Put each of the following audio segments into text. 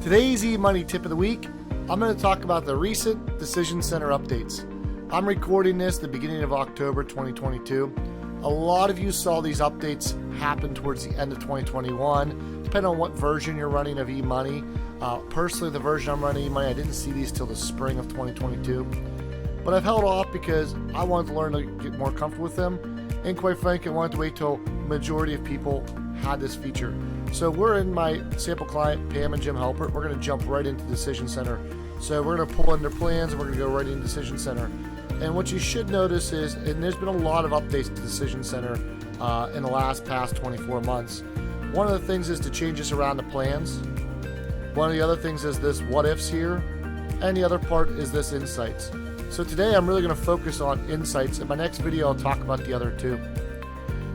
Today's eMoney tip of the week, I'm going to talk about the recent Decision Center updates. I'm recording this the beginning of October 2022. A lot of you saw these updates happen towards the end of 2021, depending on what version you're running of eMoney. Personally, the version I'm running eMoney, I didn't see these till the spring of 2022. But I've held off because I wanted to learn to get more comfortable with them. And quite frankly, I wanted to wait till the majority of people had this feature. So we're in my sample client, Pam and Jim Helpert. We're going to jump right into Decision Center. So we're going to pull in their plans and we're going to go right into Decision Center. And what you should notice is, and there's been a lot of updates to Decision Center in the past 24 months. One of the things is to change this around the plans. One of the other things is this what ifs here. And the other part is this insights. So today I'm really going to focus on insights. In my next video, I'll talk about the other two.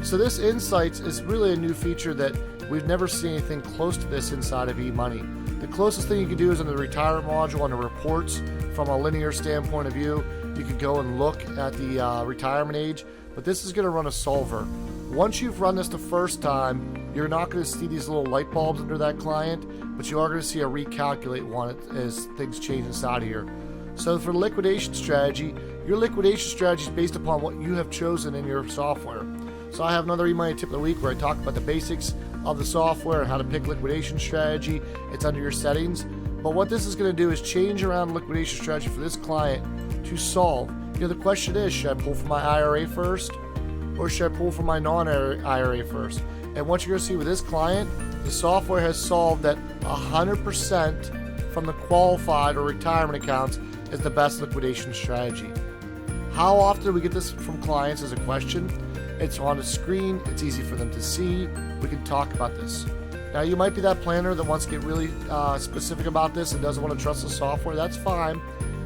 So this insights is really a new feature that we've never seen anything close to this inside of eMoney. The closest thing you can do is in the retirement module on the reports from a linear standpoint of view. You can go and look at the retirement age, but this is going to run a solver. Once you've run this the first time, you're not going to see these little light bulbs under that client, but you are going to see a recalculate one as things change inside of here. So for the liquidation strategy, your liquidation strategy is based upon what you have chosen in your software. So I have another eMoney tip of the week where I talk about the basics of the software and how to pick liquidation strategy. It's under your settings. But what this is going to do is change around liquidation strategy for this client to solve. The question is, should I pull from my IRA first or should I pull from my non-IRA first? And what you're going to see with this client, the software has solved that 100% from the qualified or retirement accounts is the best liquidation strategy. How often do we get this from clients is a question. It's on the screen, it's easy for them to see, we can talk about this. Now you might be that planner that wants to get really specific about this and doesn't want to trust the software, that's fine.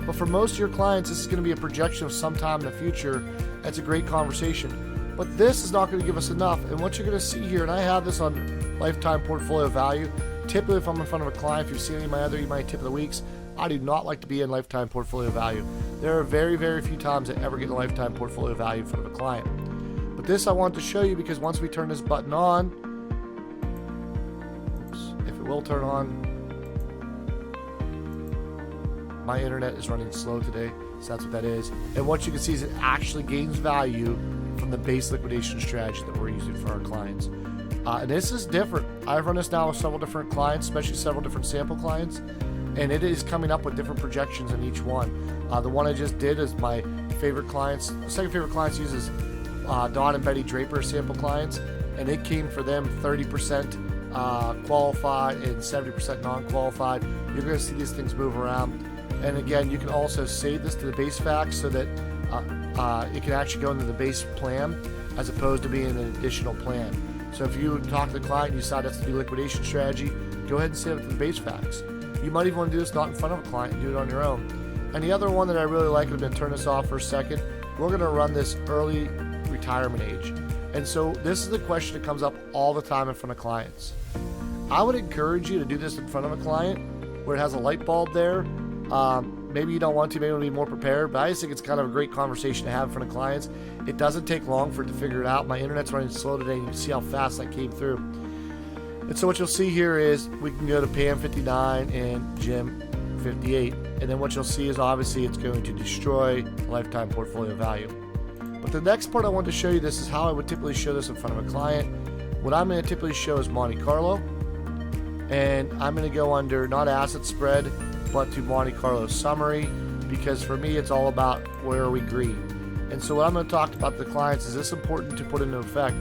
But for most of your clients, this is going to be a projection of some time in the future. That's a great conversation. But this is not going to give us enough. And what you're going to see here, and I have this on lifetime portfolio value. Typically, if I'm in front of a client, if you've seen any of my other eMoney tip of the weeks, I do not like to be in lifetime portfolio value. There are very, very few times I ever get a lifetime portfolio value in front of a client. But this I want to show you because once we turn this button on, if it will turn on, my internet is running slow today, so that's what that is. And what you can see is it actually gains value from the base liquidation strategy that we're using for our clients. And this is different. I've run this now with several different clients, especially several different sample clients, and it is coming up with different projections in each one. The one I just did is my favorite clients. The second favorite clients uses Don and Betty Draper sample clients, and it came for them 30% qualified and 70% non-qualified. You're going to see these things move around. And again, you can also save this to the base facts so that it can actually go into the base plan as opposed to being an additional plan. So if you talk to the client and you decide that's the liquidation strategy, go ahead and save it to the base facts. You might even want to do this not in front of a client and do it on your own. And the other one that I really like, I'm going to turn this off for a second. We're going to run this early retirement age. And so this is the question that comes up all the time in front of clients. I would encourage you to do this in front of a client where it has a light bulb there. Maybe you don't want to, maybe you'll be more prepared, but I just think it's kind of a great conversation to have in front of clients. It doesn't take long for it to figure it out. My internet's running slow today, and you can see how fast that came through. And so what you'll see here is we can go to Pam 59 and Jim 58. And then what you'll see is obviously it's going to destroy lifetime portfolio value. But the next part I want to show you, this is how I would typically show this in front of a client. What I'm going to typically show is Monte Carlo. And I'm going to go under not asset spread, but to Monte Carlo summary, because for me it's all about where are we green. And so what I'm going to talk about the clients is this important to put into effect.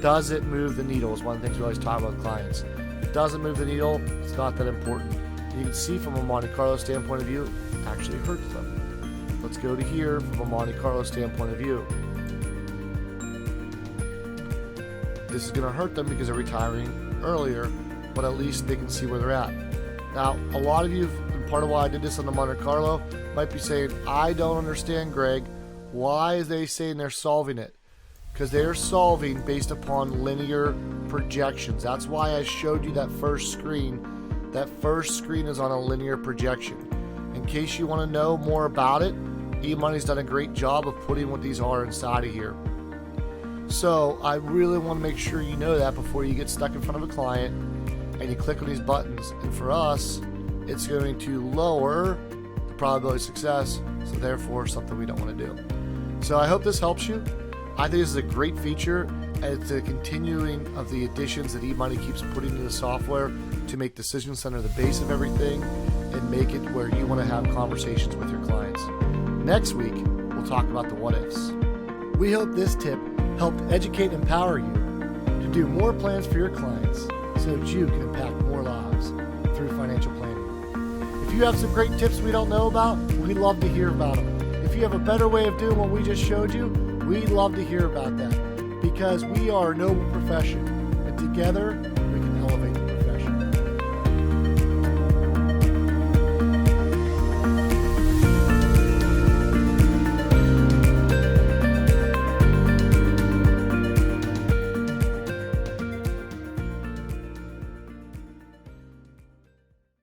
Does it move the needle is one of the things we always talk about with clients. If it doesn't move the needle, it's not that important. You can see from a Monte Carlo standpoint of view, it actually hurts them. Let's go to here from a Monte Carlo standpoint of view. This is going to hurt them because they're retiring earlier, but at least they can see where they're at. Now, a lot of you, and part of why I did this on the Monte Carlo, might be saying, I don't understand, Greg. Why is they saying they're solving it? Because they're solving based upon linear projections. That's why I showed you that first screen. That first screen is on a linear projection. In case you want to know more about it, eMoney's done a great job of putting what these are inside of here. So I really want to make sure you know that before you get stuck in front of a client and you click on these buttons. And for us, it's going to lower the probability of success, so therefore something we don't want to do. So I hope this helps you. I think this is a great feature, and it's a continuing of the additions that eMoney keeps putting into the software to make Decision Center the base of everything and make it where you want to have conversations with your clients. Next week, we'll talk about the what ifs. We hope this tip helped educate and empower you to do more plans for your clients so that you can impact more lives through financial planning. If you have some great tips we don't know about, we'd love to hear about them. If you have a better way of doing what we just showed you, we'd love to hear about that, because we are a noble profession, and together